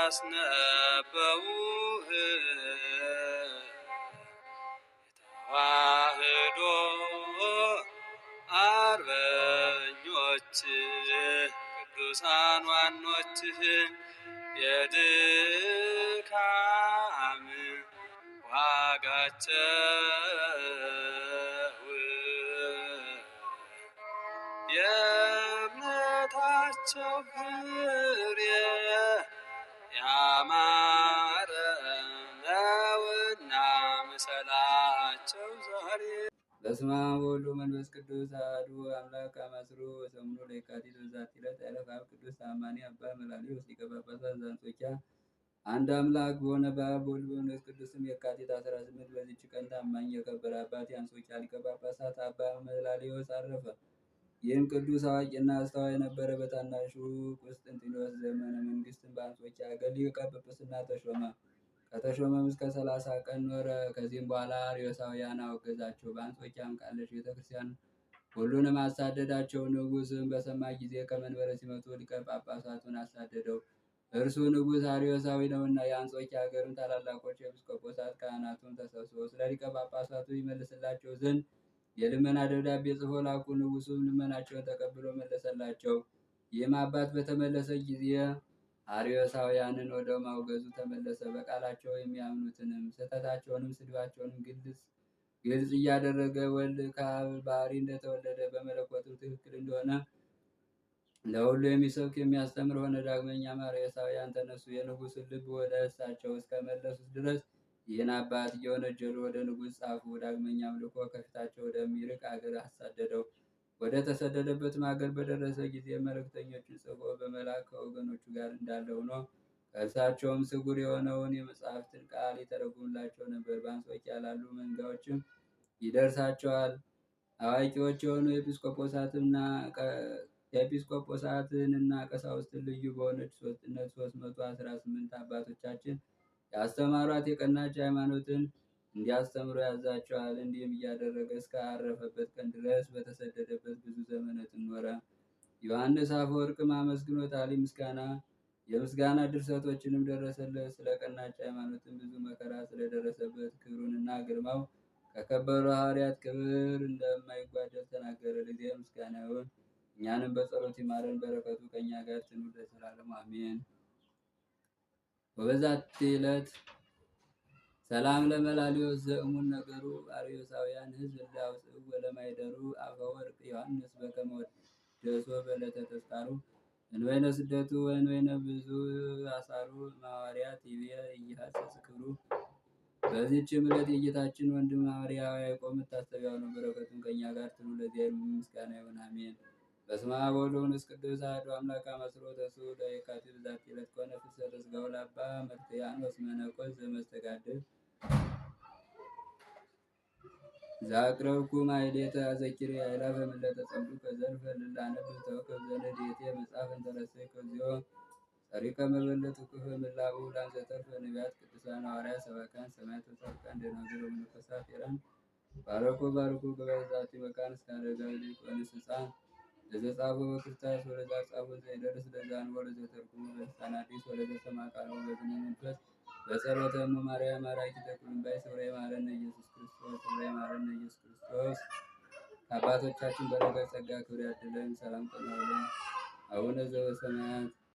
ያስነበውህ የተዋህዶ አርበኞች ቅዱሳን ዋኖችህ የድካም ዋጋቸው የእምነታቸው ፍሬ ያማረ ነውና ምሰላቸው ዛሬ። በስመ አብ ወወልድ ወመንፈስ ቅዱስ አሐዱ አምላክ አማስሩ ወሰሙኑ ለየካቲት በዛቲ ዕለት ዕረፈ አብ ቅዱስ ተአማኒ አባ መላልዮስ ሊቀ ጳጳሳት ዘአንጾኪያ። አንድ አምላክ በሆነ በአብ በወልድ በመንፈስ ቅዱስም የካቲት 18 በዚች ቀን ታማኝ የከበረ አባት የአንጾኪያ ሊቀ ጳጳሳት አባ መላልዮስ አረፈ። ይህም ቅዱስ አዋቂና አስተዋይ ነበረ። በታናሹ ቁስጥንጥንዮስ ዘመነ መንግስትም በአንጾኪያ ሀገር ሊቀ ጵጵስና ተሾመ። ከተሾመም እስከ 30 ቀን ኖረ። ከዚህም በኋላ አርዮሳውያን አወገዛቸው። በአንጾኪያም ካለች ቤተክርስቲያን ሁሉንም አሳደዳቸው። ንጉሥም በሰማ ጊዜ ከመንበረ ሲመቱ ሊቀ ጳጳሳቱን አሳደደው። እርሱ ንጉሥ አርዮሳዊ ነውና። የአንጾኪያ ሀገርም ታላላቆች ኤጲስቆጶሳት ካህናቱን ተሰብስበው ስለ ሊቀ ጳጳሳቱ ይመልስላቸው ዘንድ የልመና ደብዳቤ ጽፎ ላኩ። ንጉሱም ልመናቸውን ተቀብሎ መለሰላቸው። ይህም አባት በተመለሰ ጊዜ አርዮሳውያንን ወደ ማውገዙ ተመለሰ። በቃላቸው የሚያምኑትንም ስህተታቸውንም ስድባቸውንም ግልጽ እያደረገ ወልድ ከአብ ባህሪ እንደተወለደ በመለኮትም ትክክል እንደሆነ ለሁሉ የሚሰብክ የሚያስተምር ሆነ። ዳግመኛም አርዮሳውያን ተነሱ፣ የንጉሥን ልብ ወደ እሳቸው እስከመለሱት ድረስ ይህን አባት እየወነጀሉ ወደ ንጉሥ ጻፉ። ዳግመኛም ልኮ ከፊታቸው ወደሚርቅ አገር አሳደደው። ወደ ተሰደደበትም አገር በደረሰ ጊዜ መልእክተኞችን ጽፎ በመላክ ከወገኖቹ ጋር እንዳለ ሆኖ ከእርሳቸውም ስጉር የሆነውን የመጽሐፍትን ቃል ይተረጉምላቸው ነበር። በአንጾኪያ ላሉ መንጋዎችም ይደርሳቸዋል። አዋቂዎች የሆኑ ኤጲስቆጶሳትንና ቀሳውስትን ልዩ በሆነች ሦስትነት 318 አባቶቻችን ያስተማሯት የቀናች ሃይማኖትን እንዲያስተምሩ ያዛቸዋል። እንዲህም እያደረገ እስከ አረፈበት ቀን ድረስ በተሰደደበት ብዙ ዘመናትን ኖረ። ዮሐንስ አፈወርቅም አመስግኖታል። የምስጋና ድርሰቶችንም ደረሰለት። ስለ ቀናች ሃይማኖትን ብዙ መከራ ስለደረሰበት ክብሩንና ግርማው ከከበሩ ሐዋርያት ክብር እንደማይጓደል ተናገረ። ለዚያ ምስጋና ይሁን። እኛንም በጸሎት ይማረን፣ በረከቱ ከእኛ ጋር ትኑር ለዘላለሙ አሜን። ወበዛቲ ዕለት ሰላም ለመላልዮስ ዘእሙን ነገሩ አርዮሳውያን ሕዝብ እንዳውፅኡ ወለማይደሩ አፈወርቅ ዮሐንስ በከመ ወደሶ በዕለተ ተስካሩ እንበይነ ስደቱ ወእንበይነ ብዙ አሳሩ ሐዋርያት ይቤ ኢይሐጽጽ ክብሩ። በዚህችም ዕለት የጌታችን ወንድም ሐዋርያው ያዕቆብ መታሰቢያው ነው። በረከቱም ከእኛ ጋር ትኑር ለዘላለሙ ምስጋና ይሁን አሜን። በስመ አብ ወወልድ ወመንፈስ ቅዱስ አሐዱ አምላክ አመስሮ ተሱ ለየካቲት በዛቲ ዕለት ኮነ ፍስሐተ ሥጋው ለአባ መርትያኖስ መነኮስ ዘመስተጋድል ዛቅረብኩ ማሕሌተ አዘኪሬ አእላፈ ምለተ ጸምዱከ ዘልፈ ልላነብ ተወከፍ ዘንዴቴ መጽሐፍ እንተረሰይከ እግዚኦ ጸሪቀ መበለት ውክፈ ምላኡ ላንዘተርፈ ነቢያት ቅዱሳን ሐዋርያት ሰባክያን ሰማዕታት ጻድቃን ደናግል ወመነኮሳት ሄራን ባረኮ ጉባኤ ዛቲ መካነ እስከ አረጋዊ ልጅ ወንስ ሕፃን ለዘጻፎ በክርስቶስ ወለዛ ጻፎ ዘይደርስ ለዛን ወለዘ ተርጉሙ በልሳነ ሐዲስ ወለዘ ሰማ ቃሉ በዝነ መንፈስ በጸሎተ እሙ ማርያም አራቂተ ኩሉም ባይ ስውራይ ማረነ ኢየሱስ ክርስቶስ ስውራይ ማረነ ኢየሱስ ክርስቶስ። ከአባቶቻችን በረከት ጸጋ ክብር ያድለን። ሰላም ጠናለን። አቡነ ዘበሰማያት